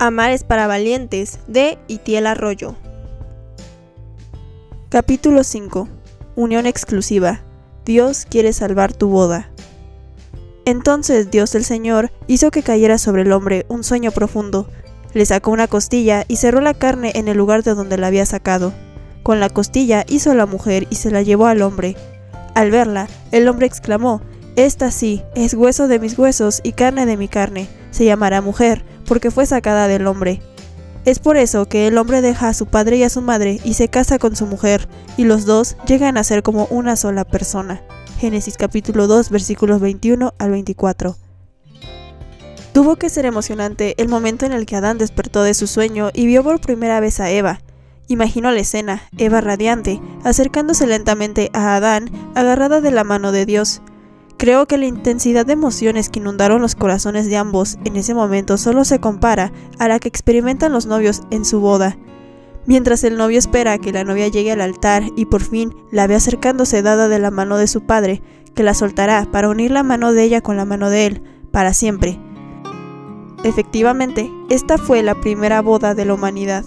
Amar es para valientes, de Itiel Arroyo. Capítulo 5. Unión exclusiva. Dios quiere salvar tu boda. Entonces Dios el Señor hizo que cayera sobre el hombre un sueño profundo. Le sacó una costilla y cerró la carne en el lugar de donde la había sacado. Con la costilla hizo la mujer y se la llevó al hombre. Al verla, el hombre exclamó: «Esta sí, es hueso de mis huesos y carne de mi carne. Se llamará mujer, porque fue sacada del hombre». Es por eso que el hombre deja a su padre y a su madre y se casa con su mujer, y los dos llegan a ser como una sola persona. Génesis capítulo 2, versículos 21 al 24. Tuvo que ser emocionante el momento en el que Adán despertó de su sueño y vio por primera vez a Eva. Imaginó la escena, Eva radiante, acercándose lentamente a Adán, agarrada de la mano de Dios. Creo que la intensidad de emociones que inundaron los corazones de ambos en ese momento solo se compara a la que experimentan los novios en su boda. Mientras el novio espera a que la novia llegue al altar y por fin la ve acercándose dada de la mano de su padre, que la soltará para unir la mano de ella con la mano de él, para siempre. Efectivamente, esta fue la primera boda de la humanidad.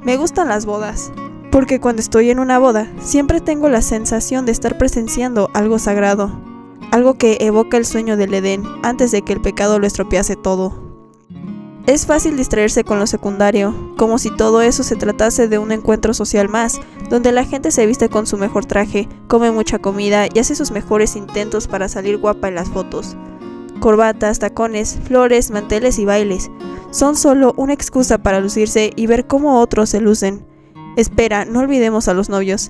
Me gustan las bodas, porque cuando estoy en una boda, siempre tengo la sensación de estar presenciando algo sagrado. Algo que evoca el sueño del Edén antes de que el pecado lo estropease todo. Es fácil distraerse con lo secundario, como si todo eso se tratase de un encuentro social más, donde la gente se viste con su mejor traje, come mucha comida y hace sus mejores intentos para salir guapa en las fotos. Corbatas, tacones, flores, manteles y bailes son solo una excusa para lucirse y ver cómo otros se lucen. Espera, no olvidemos a los novios.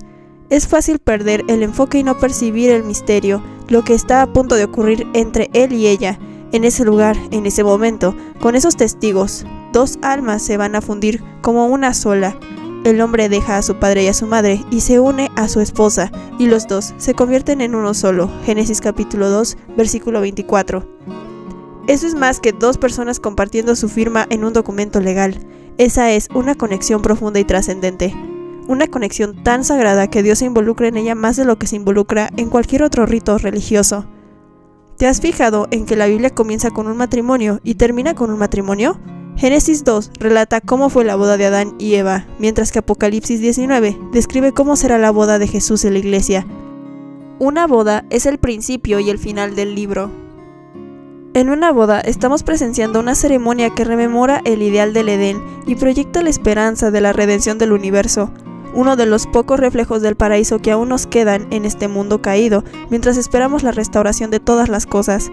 Es fácil perder el enfoque y no percibir el misterio, lo que está a punto de ocurrir entre él y ella, en ese lugar, en ese momento, con esos testigos. Dos almas se van a fundir como una sola. El hombre deja a su padre y a su madre y se une a su esposa, y los dos se convierten en uno solo. Génesis capítulo 2, versículo 24. Eso es más que dos personas compartiendo su firma en un documento legal. Esa es una conexión profunda y trascendente. Una conexión tan sagrada que Dios se involucra en ella más de lo que se involucra en cualquier otro rito religioso. ¿Te has fijado en que la Biblia comienza con un matrimonio y termina con un matrimonio? Génesis 2 relata cómo fue la boda de Adán y Eva, mientras que Apocalipsis 19 describe cómo será la boda de Jesús en la iglesia. Una boda es el principio y el final del libro. En una boda estamos presenciando una ceremonia que rememora el ideal del Edén y proyecta la esperanza de la redención del universo. Uno de los pocos reflejos del paraíso que aún nos quedan en este mundo caído, mientras esperamos la restauración de todas las cosas.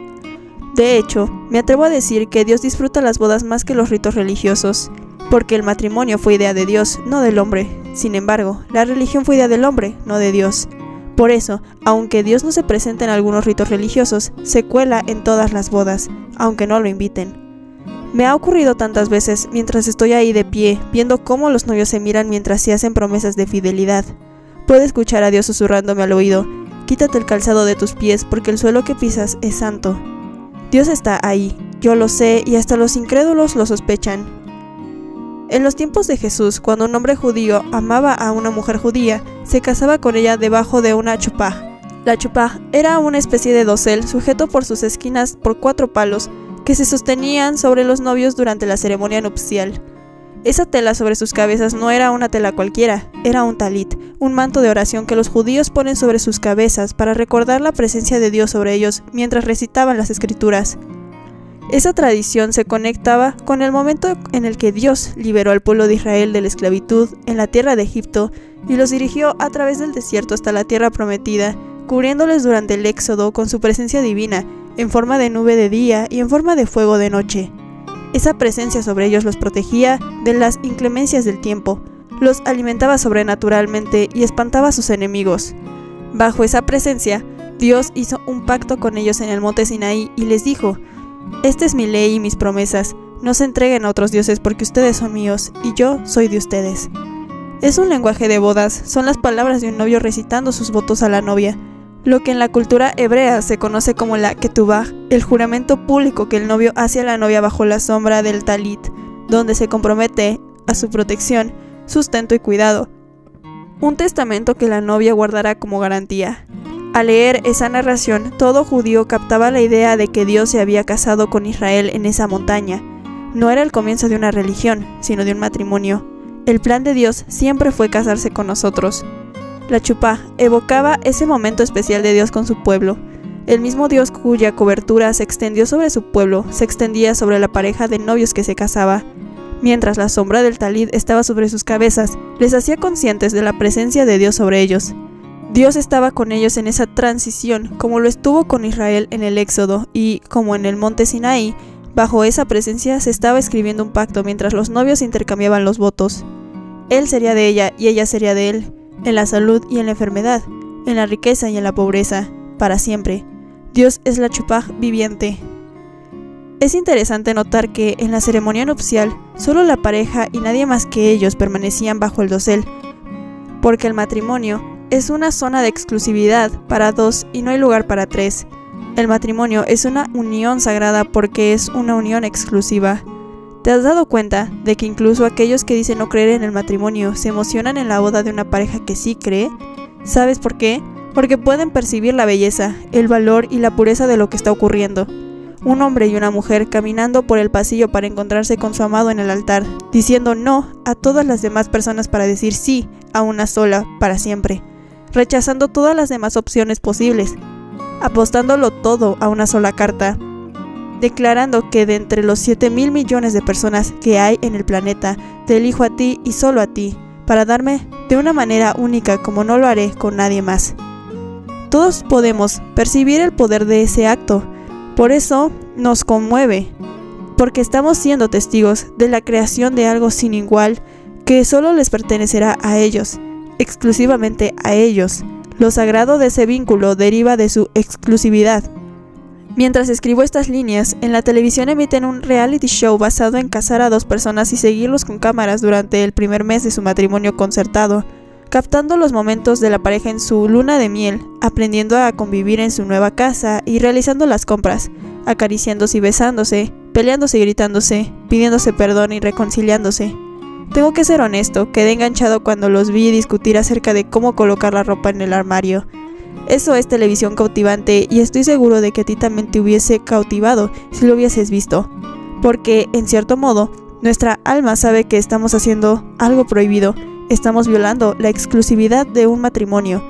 De hecho, me atrevo a decir que Dios disfruta las bodas más que los ritos religiosos, porque el matrimonio fue idea de Dios, no del hombre. Sin embargo, la religión fue idea del hombre, no de Dios. Por eso, aunque Dios no se presenta en algunos ritos religiosos, se cuela en todas las bodas, aunque no lo inviten. Me ha ocurrido tantas veces mientras estoy ahí de pie, viendo cómo los novios se miran mientras se hacen promesas de fidelidad. Puedo escuchar a Dios susurrándome al oído: «Quítate el calzado de tus pies porque el suelo que pisas es santo». Dios está ahí, yo lo sé y hasta los incrédulos lo sospechan. En los tiempos de Jesús, cuando un hombre judío amaba a una mujer judía, se casaba con ella debajo de una chupá. La chupá era una especie de dosel sujeto por sus esquinas por 4 palos, que se sostenían sobre los novios durante la ceremonia nupcial. Esa tela sobre sus cabezas no era una tela cualquiera, era un talit, un manto de oración que los judíos ponen sobre sus cabezas para recordar la presencia de Dios sobre ellos mientras recitaban las escrituras. Esa tradición se conectaba con el momento en el que Dios liberó al pueblo de Israel de la esclavitud en la tierra de Egipto y los dirigió a través del desierto hasta la tierra prometida, cubriéndoles durante el éxodo con su presencia divina, en forma de nube de día y en forma de fuego de noche. Esa presencia sobre ellos los protegía de las inclemencias del tiempo, los alimentaba sobrenaturalmente y espantaba a sus enemigos. Bajo esa presencia, Dios hizo un pacto con ellos en el monte Sinaí y les dijo: «Esta es mi ley y mis promesas, no se entreguen a otros dioses porque ustedes son míos y yo soy de ustedes». Es un lenguaje de bodas, son las palabras de un novio recitando sus votos a la novia. Lo que en la cultura hebrea se conoce como la ketubá, el juramento público que el novio hace a la novia bajo la sombra del talit, donde se compromete a su protección, sustento y cuidado. Un testamento que la novia guardará como garantía. Al leer esa narración, todo judío captaba la idea de que Dios se había casado con Israel en esa montaña. no era el comienzo de una religión, sino de un matrimonio. El plan de Dios siempre fue casarse con nosotros. La chupá evocaba ese momento especial de Dios con su pueblo. El mismo Dios cuya cobertura se extendió sobre su pueblo, se extendía sobre la pareja de novios que se casaba. Mientras la sombra del talid estaba sobre sus cabezas, les hacía conscientes de la presencia de Dios sobre ellos. Dios estaba con ellos en esa transición, como lo estuvo con Israel en el Éxodo, y, como en el monte Sinaí, bajo esa presencia se estaba escribiendo un pacto mientras los novios intercambiaban los votos. Él sería de ella y ella sería de él, en la salud y en la enfermedad, en la riqueza y en la pobreza, para siempre. Dios es la chupá viviente. Es interesante notar que en la ceremonia nupcial, solo la pareja y nadie más que ellos permanecían bajo el dosel, porque el matrimonio es una zona de exclusividad para dos y no hay lugar para tres. El matrimonio es una unión sagrada porque es una unión exclusiva. ¿Te has dado cuenta de que incluso aquellos que dicen no creer en el matrimonio se emocionan en la boda de una pareja que sí cree? ¿Sabes por qué? Porque pueden percibir la belleza, el valor y la pureza de lo que está ocurriendo. Un hombre y una mujer caminando por el pasillo para encontrarse con su amado en el altar, diciendo no a todas las demás personas para decir sí a una sola para siempre, rechazando todas las demás opciones posibles, apostándolo todo a una sola carta, declarando que de entre los 7.000 millones de personas que hay en el planeta, te elijo a ti y solo a ti, para darme de una manera única como no lo haré con nadie más. Todos podemos percibir el poder de ese acto. Por eso nos conmueve, porque estamos siendo testigos de la creación de algo sin igual que solo les pertenecerá a ellos, exclusivamente a ellos. Lo sagrado de ese vínculo deriva de su exclusividad. Mientras escribo estas líneas, en la televisión emiten un reality show basado en casar a dos personas y seguirlos con cámaras durante el primer mes de su matrimonio concertado, captando los momentos de la pareja en su luna de miel, aprendiendo a convivir en su nueva casa y realizando las compras, acariciándose y besándose, peleándose y gritándose, pidiéndose perdón y reconciliándose. Tengo que ser honesto, quedé enganchado cuando los vi discutir acerca de cómo colocar la ropa en el armario. Eso es televisión cautivante y estoy seguro de que a ti también te hubiese cautivado si lo hubieses visto, porque, en cierto modo, nuestra alma sabe que estamos haciendo algo prohibido. Estamos violando la exclusividad de un matrimonio.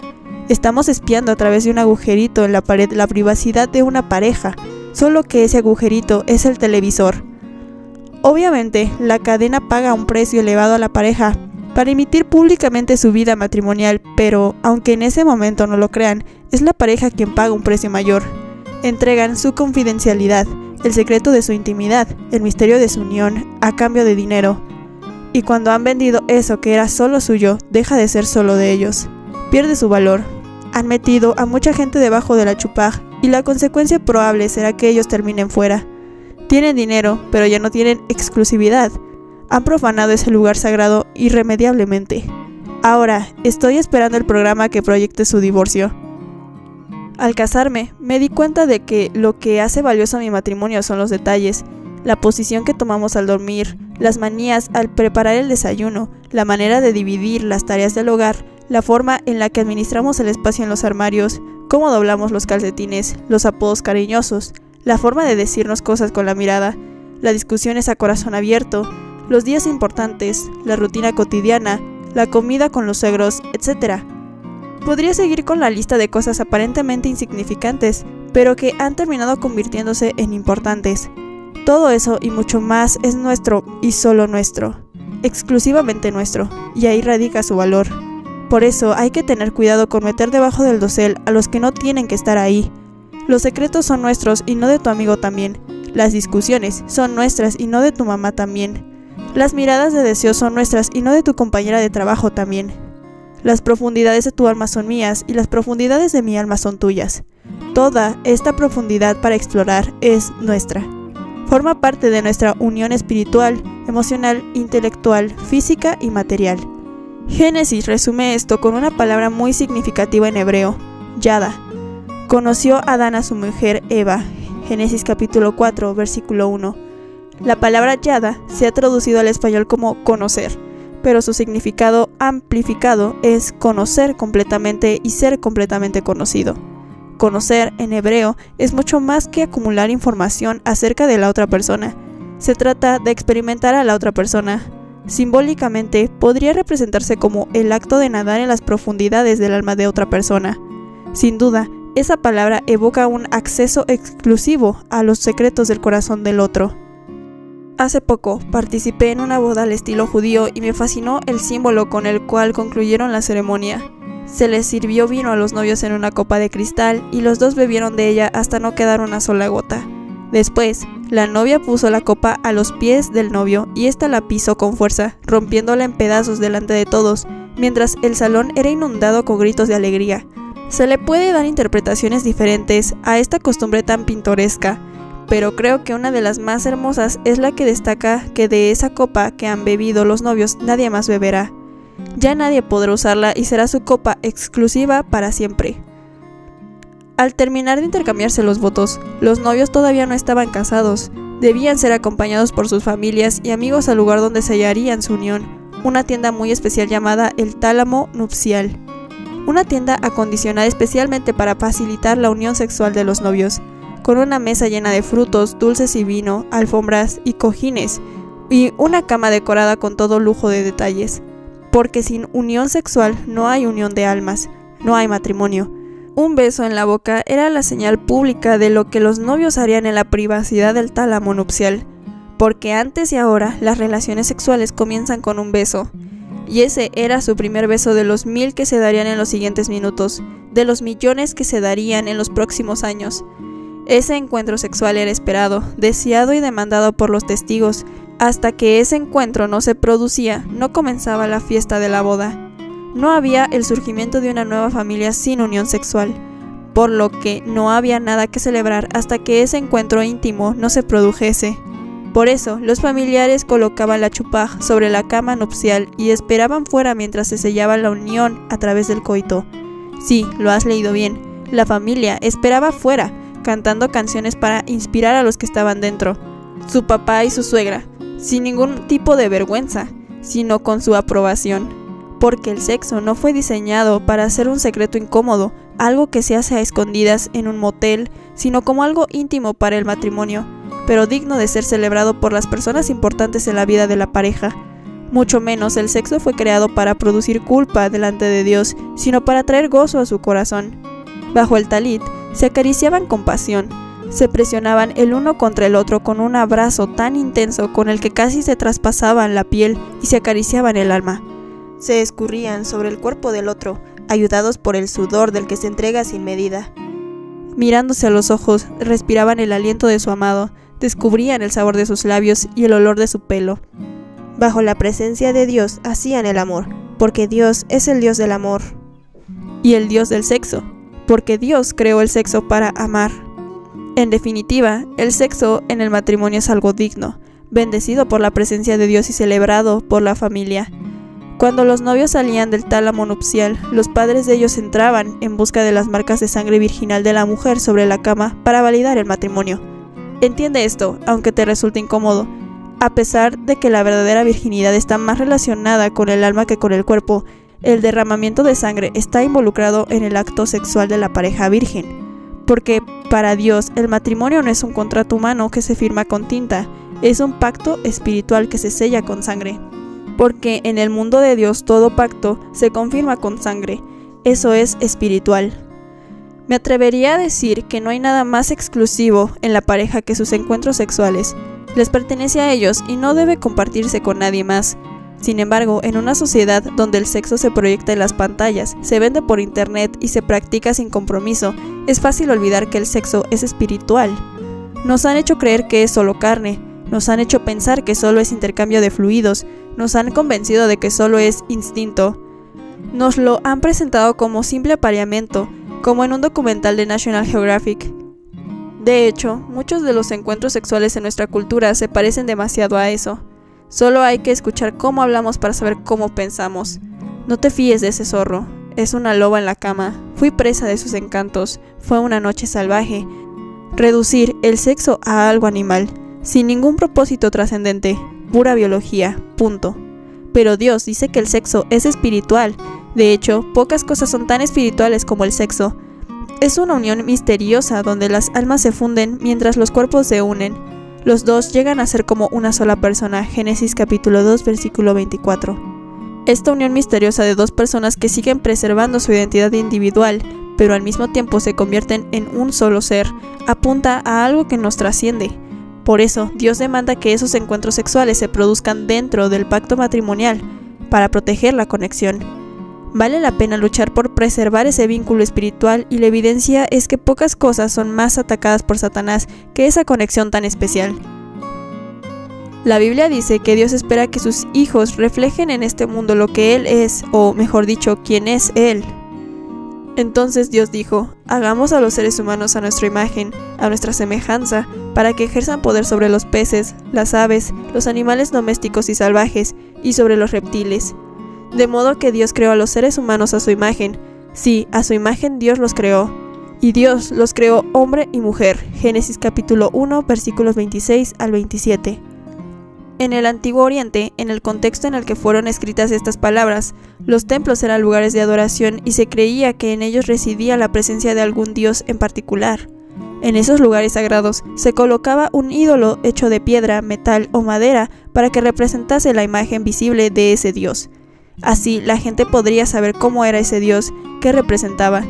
Estamos espiando a través de un agujerito en la pared la privacidad de una pareja, solo que ese agujerito es el televisor. Obviamente, la cadena paga un precio elevado a la pareja para emitir públicamente su vida matrimonial, pero, aunque en ese momento no lo crean, es la pareja quien paga un precio mayor. Entregan su confidencialidad, el secreto de su intimidad, el misterio de su unión, a cambio de dinero. Y cuando han vendido eso que era solo suyo, deja de ser solo de ellos. Pierde su valor. Han metido a mucha gente debajo de la chupá y la consecuencia probable será que ellos terminen fuera. Tienen dinero, pero ya no tienen exclusividad. Han profanado ese lugar sagrado irremediablemente. Ahora, estoy esperando el programa que proyecte su divorcio. Al casarme, me di cuenta de que lo que hace valioso a mi matrimonio son los detalles, la posición que tomamos al dormir, las manías al preparar el desayuno, la manera de dividir las tareas del hogar, la forma en la que administramos el espacio en los armarios, cómo doblamos los calcetines, los apodos cariñosos, la forma de decirnos cosas con la mirada, las discusiones a corazón abierto, los días importantes, la rutina cotidiana, la comida con los suegros, etc. Podría seguir con la lista de cosas aparentemente insignificantes, pero que han terminado convirtiéndose en importantes. Todo eso y mucho más es nuestro y solo nuestro, exclusivamente nuestro, y ahí radica su valor. Por eso hay que tener cuidado con meter debajo del dosel a los que no tienen que estar ahí. Los secretos son nuestros y no de tu amigo también. Las discusiones son nuestras y no de tu mamá también. Las miradas de deseo son nuestras y no de tu compañera de trabajo también. Las profundidades de tu alma son mías y las profundidades de mi alma son tuyas. Toda esta profundidad para explorar es nuestra. Forma parte de nuestra unión espiritual, emocional, intelectual, física y material. Génesis resume esto con una palabra muy significativa en hebreo, yada. Conoció Adán a su mujer Eva, Génesis capítulo 4, versículo 1. La palabra yada se ha traducido al español como conocer, pero su significado amplificado es conocer completamente y ser completamente conocido. Conocer, en hebreo, es mucho más que acumular información acerca de la otra persona. Se trata de experimentar a la otra persona. Simbólicamente, podría representarse como el acto de nadar en las profundidades del alma de otra persona. Sin duda, esa palabra evoca un acceso exclusivo a los secretos del corazón del otro. Hace poco participé en una boda al estilo judío y me fascinó el símbolo con el cual concluyeron la ceremonia. Se les sirvió vino a los novios en una copa de cristal y los dos bebieron de ella hasta no quedar una sola gota. Después, la novia puso la copa a los pies del novio y ésta la pisó con fuerza, rompiéndola en pedazos delante de todos, mientras el salón era inundado con gritos de alegría. Se le puede dar interpretaciones diferentes a esta costumbre tan pintoresca, pero creo que una de las más hermosas es la que destaca que de esa copa que han bebido los novios nadie más beberá. Ya nadie podrá usarla y será su copa exclusiva para siempre. Al terminar de intercambiarse los votos, los novios todavía no estaban casados. Debían ser acompañados por sus familias y amigos al lugar donde sellarían su unión, una tienda muy especial llamada el Tálamo Nupcial. Una tienda acondicionada especialmente para facilitar la unión sexual de los novios, con una mesa llena de frutos, dulces y vino, alfombras y cojines, y una cama decorada con todo lujo de detalles. Porque sin unión sexual no hay unión de almas, no hay matrimonio. Un beso en la boca era la señal pública de lo que los novios harían en la privacidad del tálamo nupcial, porque antes y ahora las relaciones sexuales comienzan con un beso. Y ese era su primer beso de los 1000 que se darían en los siguientes minutos, de los millones que se darían en los próximos años. Ese encuentro sexual era esperado, deseado y demandado por los testigos. Hasta que ese encuentro no se producía, no comenzaba la fiesta de la boda. No había el surgimiento de una nueva familia sin unión sexual, por lo que no había nada que celebrar hasta que ese encuentro íntimo no se produjese. Por eso, los familiares colocaban la chupaj sobre la cama nupcial y esperaban fuera mientras se sellaba la unión a través del coito. Sí, lo has leído bien. La familia esperaba fuera, cantando canciones para inspirar a los que estaban dentro. Su papá y su suegra, sin ningún tipo de vergüenza, sino con su aprobación. Porque el sexo no fue diseñado para ser un secreto incómodo, algo que se hace a escondidas en un motel, sino como algo íntimo para el matrimonio, pero digno de ser celebrado por las personas importantes en la vida de la pareja. Mucho menos el sexo fue creado para producir culpa delante de Dios, sino para traer gozo a su corazón. Bajo el talit, se acariciaban con pasión, se presionaban el uno contra el otro con un abrazo tan intenso con el que casi se traspasaban la piel y se acariciaban el alma. Se escurrían sobre el cuerpo del otro, ayudados por el sudor del que se entrega sin medida. Mirándose a los ojos, respiraban el aliento de su amado, descubrían el sabor de sus labios y el olor de su pelo. Bajo la presencia de Dios hacían el amor, porque Dios es el Dios del amor. Y el Dios del sexo, porque Dios creó el sexo para amar. En definitiva, el sexo en el matrimonio es algo digno, bendecido por la presencia de Dios y celebrado por la familia. Cuando los novios salían del tálamo nupcial, los padres de ellos entraban en busca de las marcas de sangre virginal de la mujer sobre la cama para validar el matrimonio. Entiende esto, aunque te resulte incómodo. A pesar de que la verdadera virginidad está más relacionada con el alma que con el cuerpo, el derramamiento de sangre está involucrado en el acto sexual de la pareja virgen. Porque para Dios el matrimonio no es un contrato humano que se firma con tinta, es un pacto espiritual que se sella con sangre. Porque en el mundo de Dios todo pacto se confirma con sangre, eso es espiritual. Me atrevería a decir que no hay nada más exclusivo en la pareja que sus encuentros sexuales. Les pertenece a ellos y no debe compartirse con nadie más. Sin embargo, en una sociedad donde el sexo se proyecta en las pantallas, se vende por internet y se practica sin compromiso, es fácil olvidar que el sexo es espiritual. Nos han hecho creer que es solo carne, nos han hecho pensar que solo es intercambio de fluidos, nos han convencido de que solo es instinto. Nos lo han presentado como simple apareamiento, como en un documental de National Geographic. De hecho, muchos de los encuentros sexuales en nuestra cultura se parecen demasiado a eso. Solo hay que escuchar cómo hablamos para saber cómo pensamos. No te fíes de ese zorro, es una loba en la cama, fui presa de sus encantos, fue una noche salvaje. Reducir el sexo a algo animal, sin ningún propósito trascendente, pura biología, punto. Pero Dios dice que el sexo es espiritual. De hecho, pocas cosas son tan espirituales como el sexo. Es una unión misteriosa donde las almas se funden mientras los cuerpos se unen. Los dos llegan a ser como una sola persona, Génesis capítulo 2, versículo 24. Esta unión misteriosa de dos personas que siguen preservando su identidad individual, pero al mismo tiempo se convierten en un solo ser, apunta a algo que nos trasciende. Por eso, Dios demanda que esos encuentros sexuales se produzcan dentro del pacto matrimonial, para proteger la conexión. Vale la pena luchar por preservar ese vínculo espiritual y la evidencia es que pocas cosas son más atacadas por Satanás que esa conexión tan especial. La Biblia dice que Dios espera que sus hijos reflejen en este mundo lo que Él es, o mejor dicho, quién es Él. Entonces Dios dijo, hagamos a los seres humanos a nuestra imagen, a nuestra semejanza, para que ejerzan poder sobre los peces, las aves, los animales domésticos y salvajes, y sobre los reptiles. De modo que Dios creó a los seres humanos a su imagen. Sí, a su imagen Dios los creó. Y Dios los creó hombre y mujer. Génesis capítulo 1, versículos 26 al 27. En el Antiguo Oriente, en el contexto en el que fueron escritas estas palabras, los templos eran lugares de adoración y se creía que en ellos residía la presencia de algún dios en particular. En esos lugares sagrados se colocaba un ídolo hecho de piedra, metal o madera para que representase la imagen visible de ese dios. Así, la gente podría saber cómo era ese dios, qué representaba.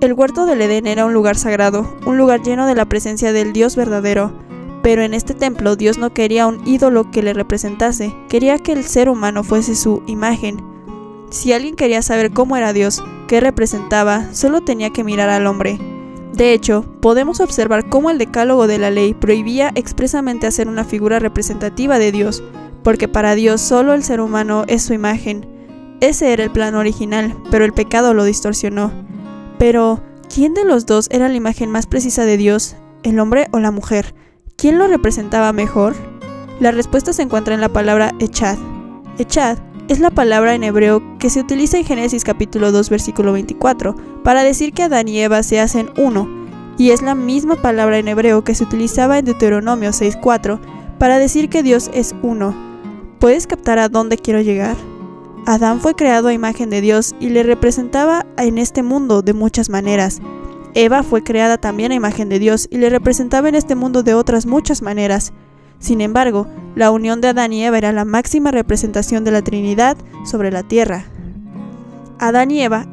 El huerto del Edén era un lugar sagrado, un lugar lleno de la presencia del Dios verdadero. Pero en este templo Dios no quería un ídolo que le representase, quería que el ser humano fuese su imagen. Si alguien quería saber cómo era Dios, qué representaba, solo tenía que mirar al hombre. De hecho, podemos observar cómo el decálogo de la ley prohibía expresamente hacer una figura representativa de Dios, porque para Dios solo el ser humano es su imagen. Ese era el plan original, pero el pecado lo distorsionó. Pero, ¿quién de los dos era la imagen más precisa de Dios, el hombre o la mujer? ¿Quién lo representaba mejor? La respuesta se encuentra en la palabra Echad. Echad es la palabra en hebreo que se utiliza en Génesis capítulo 2 versículo 24 para decir que Adán y Eva se hacen uno, y es la misma palabra en hebreo que se utilizaba en Deuteronomio 6:4 para decir que Dios es uno. ¿Puedes captar a dónde quiero llegar? Adán fue creado a imagen de Dios y le representaba en este mundo de muchas maneras. Eva fue creada también a imagen de Dios y le representaba en este mundo de otras muchas maneras. Sin embargo, la unión de Adán y Eva era la máxima representación de la Trinidad sobre la tierra. Adán y Eva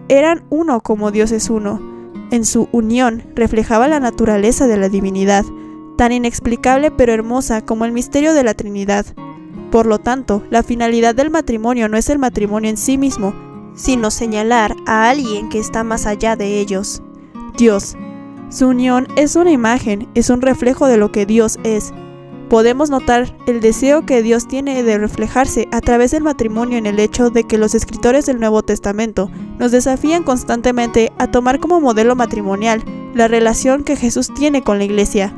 eran uno como Dios es uno. En su unión reflejaba la naturaleza de la divinidad, tan inexplicable pero hermosa como el misterio de la Trinidad. Por lo tanto, la finalidad del matrimonio no es el matrimonio en sí mismo, sino señalar a alguien que está más allá de ellos. Dios. Su unión es una imagen, es un reflejo de lo que Dios es. Podemos notar el deseo que Dios tiene de reflejarse a través del matrimonio en el hecho de que los escritores del Nuevo Testamento nos desafían constantemente a tomar como modelo matrimonial la relación que Jesús tiene con la Iglesia.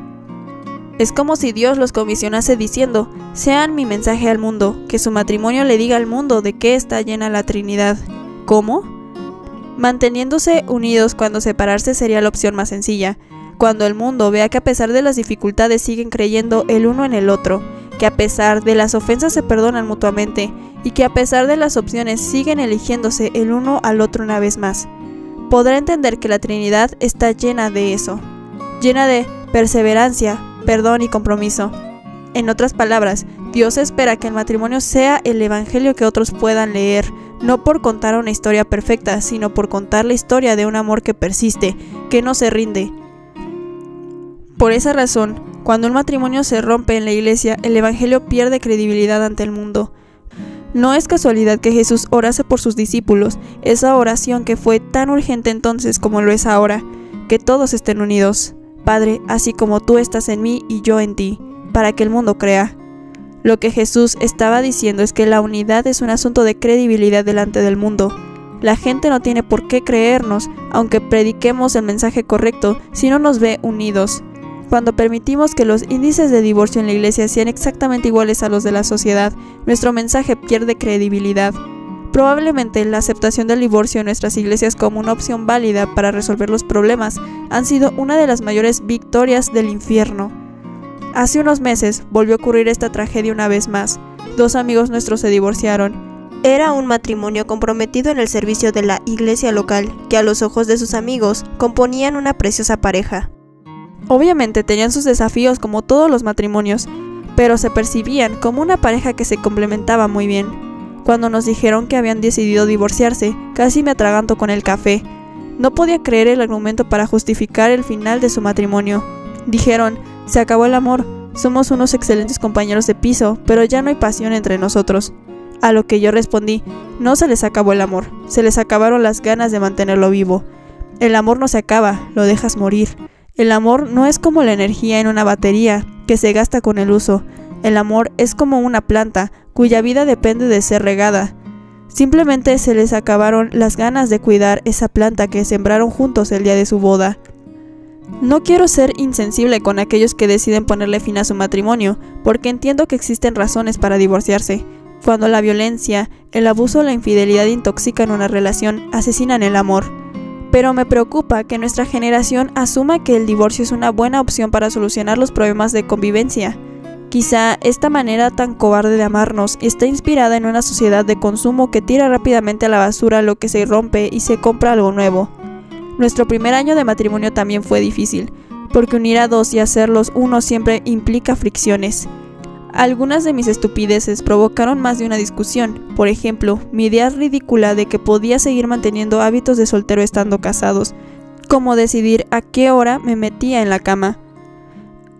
Es como si Dios los comisionase diciendo, sean mi mensaje al mundo, que su matrimonio le diga al mundo de qué está llena la Trinidad. ¿Cómo? Manteniéndose unidos cuando separarse sería la opción más sencilla. Cuando el mundo vea que a pesar de las dificultades siguen creyendo el uno en el otro, que a pesar de las ofensas se perdonan mutuamente y que a pesar de las opciones siguen eligiéndose el uno al otro una vez más, podrá entender que la Trinidad está llena de eso, llena de perseverancia, perdón y compromiso. En otras palabras, Dios espera que el matrimonio sea el evangelio que otros puedan leer, no por contar una historia perfecta, sino por contar la historia de un amor que persiste, que no se rinde. Por esa razón, cuando un matrimonio se rompe en la iglesia, el evangelio pierde credibilidad ante el mundo. No es casualidad que Jesús orase por sus discípulos, esa oración que fue tan urgente entonces como lo es ahora, que todos estén unidos. Padre, así como tú estás en mí y yo en ti, para que el mundo crea. Lo que Jesús estaba diciendo es que la unidad es un asunto de credibilidad delante del mundo. La gente no tiene por qué creernos, aunque prediquemos el mensaje correcto, si no nos ve unidos. Cuando permitimos que los índices de divorcio en la iglesia sean exactamente iguales a los de la sociedad, nuestro mensaje pierde credibilidad. Probablemente la aceptación del divorcio en nuestras iglesias como una opción válida para resolver los problemas han sido una de las mayores victorias del infierno. Hace unos meses volvió a ocurrir esta tragedia una vez más. 2 amigos nuestros se divorciaron. Era un matrimonio comprometido en el servicio de la iglesia local, que a los ojos de sus amigos componían una preciosa pareja. Obviamente tenían sus desafíos como todos los matrimonios, pero se percibían como una pareja que se complementaba muy bien. Cuando nos dijeron que habían decidido divorciarse, casi me atraganto con el café. No podía creer el argumento para justificar el final de su matrimonio. Dijeron, se acabó el amor, somos unos excelentes compañeros de piso, pero ya no hay pasión entre nosotros. A lo que yo respondí, no se les acabó el amor, se les acabaron las ganas de mantenerlo vivo. El amor no se acaba, lo dejas morir. El amor no es como la energía en una batería, que se gasta con el uso. El amor es como una planta, cuya vida depende de ser regada. Simplemente se les acabaron las ganas de cuidar esa planta que sembraron juntos el día de su boda. No quiero ser insensible con aquellos que deciden ponerle fin a su matrimonio, porque entiendo que existen razones para divorciarse. Cuando la violencia, el abuso o la infidelidad intoxican una relación, asesinan el amor. Pero me preocupa que nuestra generación asuma que el divorcio es una buena opción para solucionar los problemas de convivencia. Quizá esta manera tan cobarde de amarnos está inspirada en una sociedad de consumo que tira rápidamente a la basura lo que se rompe y se compra algo nuevo. Nuestro primer año de matrimonio también fue difícil, porque unir a dos y hacerlos uno siempre implica fricciones. Algunas de mis estupideces provocaron más de una discusión. Por ejemplo, mi idea ridícula de que podía seguir manteniendo hábitos de soltero estando casados, como decidir a qué hora me metía en la cama.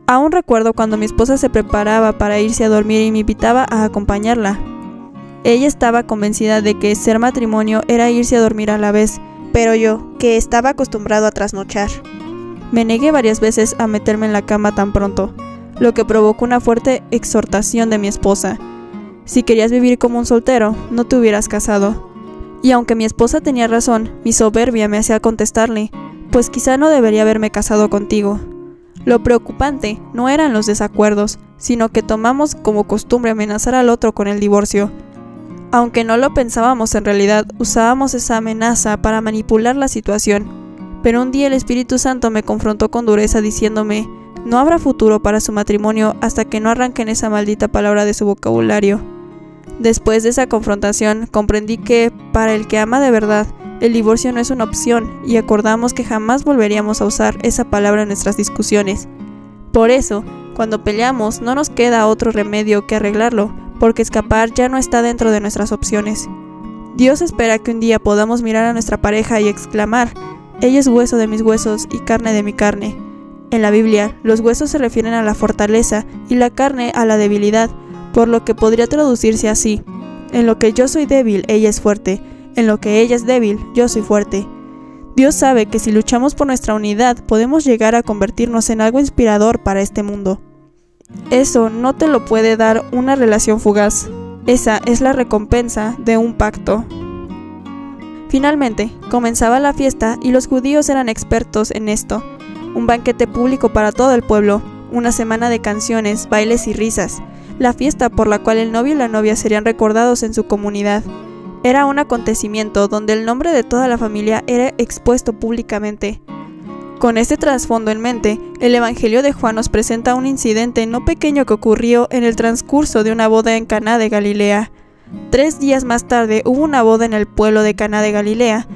Aún recuerdo cuando mi esposa se preparaba para irse a dormir y me invitaba a acompañarla. Ella estaba convencida de que ser matrimonio era irse a dormir a la vez, pero yo, que estaba acostumbrado a trasnochar, me negué varias veces a meterme en la cama tan pronto, lo que provocó una fuerte exhortación de mi esposa. Si querías vivir como un soltero, no te hubieras casado. Y aunque mi esposa tenía razón, mi soberbia me hacía contestarle, pues quizá no debería haberme casado contigo. Lo preocupante no eran los desacuerdos, sino que tomamos como costumbre amenazar al otro con el divorcio. Aunque no lo pensábamos en realidad, usábamos esa amenaza para manipular la situación. Pero un día el Espíritu Santo me confrontó con dureza diciéndome, no habrá futuro para su matrimonio hasta que no arranquen esa maldita palabra de su vocabulario. Después de esa confrontación, comprendí que, para el que ama de verdad, el divorcio no es una opción, y acordamos que jamás volveríamos a usar esa palabra en nuestras discusiones. Por eso, cuando peleamos, no nos queda otro remedio que arreglarlo, porque escapar ya no está dentro de nuestras opciones. Dios espera que un día podamos mirar a nuestra pareja y exclamar, ella es hueso de mis huesos y carne de mi carne. En la Biblia, los huesos se refieren a la fortaleza y la carne a la debilidad, por lo que podría traducirse así, en lo que yo soy débil, ella es fuerte. En lo que ella es débil, yo soy fuerte. Dios sabe que si luchamos por nuestra unidad, podemos llegar a convertirnos en algo inspirador para este mundo. Eso no te lo puede dar una relación fugaz. Esa es la recompensa de un pacto. Finalmente, comenzaba la fiesta y los judíos eran expertos en esto. Un banquete público para todo el pueblo, una semana de canciones, bailes y risas. La fiesta por la cual el novio y la novia serían recordados en su comunidad. Era un acontecimiento donde el nombre de toda la familia era expuesto públicamente. Con este trasfondo en mente, el Evangelio de Juan nos presenta un incidente no pequeño que ocurrió en el transcurso de una boda en Caná de Galilea. 3 días más tarde hubo una boda en el pueblo de Caná de Galilea,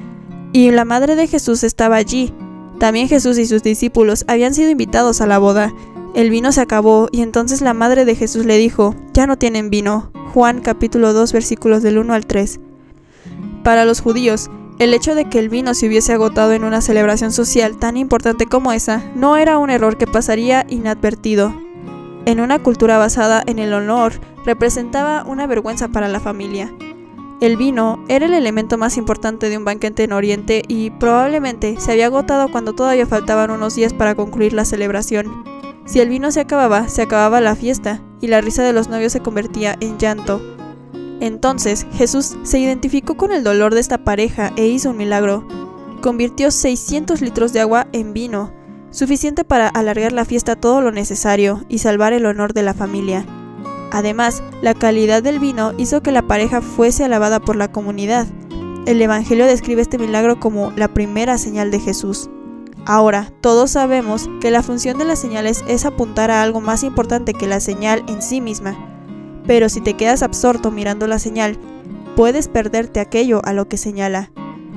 y la madre de Jesús estaba allí. También Jesús y sus discípulos habían sido invitados a la boda. El vino se acabó y entonces la madre de Jesús le dijo, ya no tienen vino. Juan capítulo 2 versículos del 1 al 3. Para los judíos, el hecho de que el vino se hubiese agotado en una celebración social tan importante como esa no era un error que pasaría inadvertido. En una cultura basada en el honor, representaba una vergüenza para la familia. El vino era el elemento más importante de un banquete en Oriente y probablemente se había agotado cuando todavía faltaban unos días para concluir la celebración. Si el vino se acababa la fiesta y la risa de los novios se convertía en llanto. Entonces Jesús se identificó con el dolor de esta pareja e hizo un milagro. Convirtió 600 litros de agua en vino, suficiente para alargar la fiesta todo lo necesario y salvar el honor de la familia. Además, la calidad del vino hizo que la pareja fuese alabada por la comunidad. El Evangelio describe este milagro como la primera señal de Jesús. Ahora, todos sabemos que la función de las señales es apuntar a algo más importante que la señal en sí misma. Pero si te quedas absorto mirando la señal, puedes perderte aquello a lo que señala.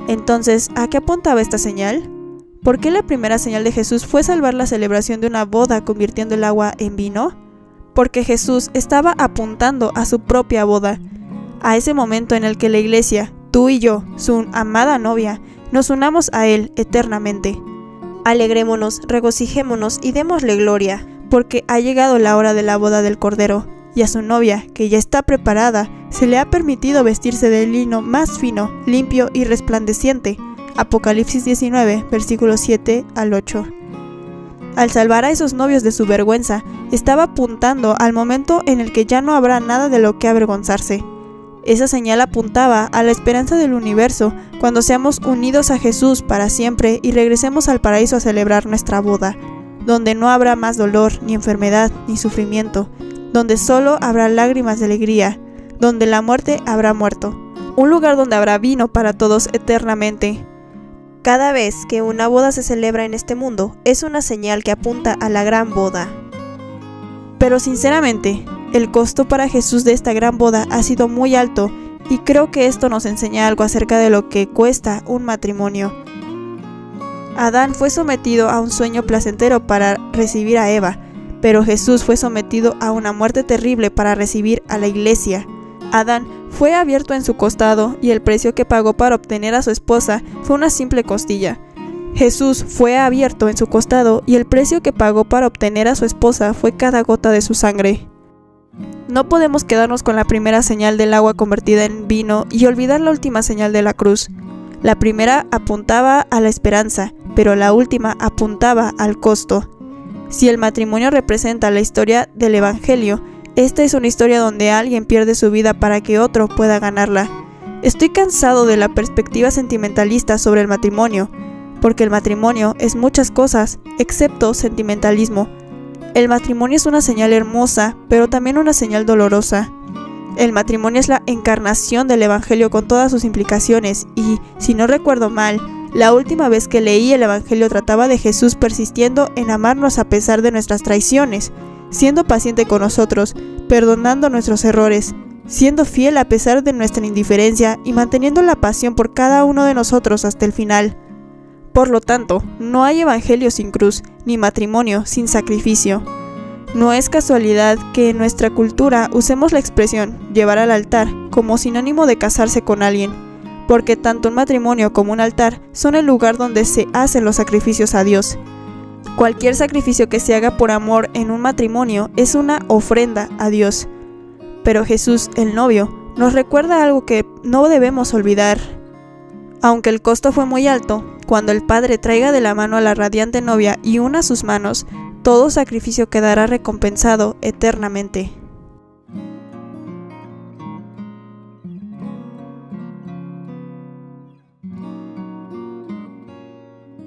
Entonces, ¿a qué apuntaba esta señal? ¿Por qué la primera señal de Jesús fue salvar la celebración de una boda convirtiendo el agua en vino? Porque Jesús estaba apuntando a su propia boda, a ese momento en el que la iglesia, tú y yo, su amada novia, nos unamos a Él eternamente. Alegrémonos, regocijémonos y démosle gloria, porque ha llegado la hora de la boda del Cordero, y a su novia, que ya está preparada, se le ha permitido vestirse de lino más fino, limpio y resplandeciente. Apocalipsis 19, versículos 7 al 8. Al salvar a esos novios de su vergüenza, estaba apuntando al momento en el que ya no habrá nada de lo que avergonzarse. Esa señal apuntaba a la esperanza del universo cuando seamos unidos a Jesús para siempre y regresemos al paraíso a celebrar nuestra boda, donde no habrá más dolor, ni enfermedad, ni sufrimiento, donde solo habrá lágrimas de alegría, donde la muerte habrá muerto, un lugar donde habrá vino para todos eternamente. Cada vez que una boda se celebra en este mundo, es una señal que apunta a la gran boda. Pero sinceramente, el costo para Jesús de esta gran boda ha sido muy alto, y creo que esto nos enseña algo acerca de lo que cuesta un matrimonio. Adán fue sometido a un sueño placentero para recibir a Eva, pero Jesús fue sometido a una muerte terrible para recibir a la iglesia. Adán fue abierto en su costado y el precio que pagó para obtener a su esposa fue una simple costilla. Jesús fue abierto en su costado y el precio que pagó para obtener a su esposa fue cada gota de su sangre. No podemos quedarnos con la primera señal del agua convertida en vino y olvidar la última señal de la cruz. La primera apuntaba a la esperanza, pero la última apuntaba al costo. Si el matrimonio representa la historia del Evangelio, esta es una historia donde alguien pierde su vida para que otro pueda ganarla. Estoy cansado de la perspectiva sentimentalista sobre el matrimonio, porque el matrimonio es muchas cosas, excepto sentimentalismo. El matrimonio es una señal hermosa, pero también una señal dolorosa. El matrimonio es la encarnación del Evangelio con todas sus implicaciones y, si no recuerdo mal, la última vez que leí el Evangelio trataba de Jesús persistiendo en amarnos a pesar de nuestras traiciones, siendo paciente con nosotros, perdonando nuestros errores, siendo fiel a pesar de nuestra indiferencia y manteniendo la pasión por cada uno de nosotros hasta el final. Por lo tanto, no hay evangelio sin cruz, ni matrimonio sin sacrificio. No es casualidad que en nuestra cultura usemos la expresión llevar al altar como sinónimo de casarse con alguien, porque tanto un matrimonio como un altar son el lugar donde se hacen los sacrificios a Dios. Cualquier sacrificio que se haga por amor en un matrimonio es una ofrenda a Dios. Pero Jesús, el novio, nos recuerda algo que no debemos olvidar. Aunque el costo fue muy alto, cuando el Padre traiga de la mano a la radiante novia y una sus manos, todo sacrificio quedará recompensado eternamente.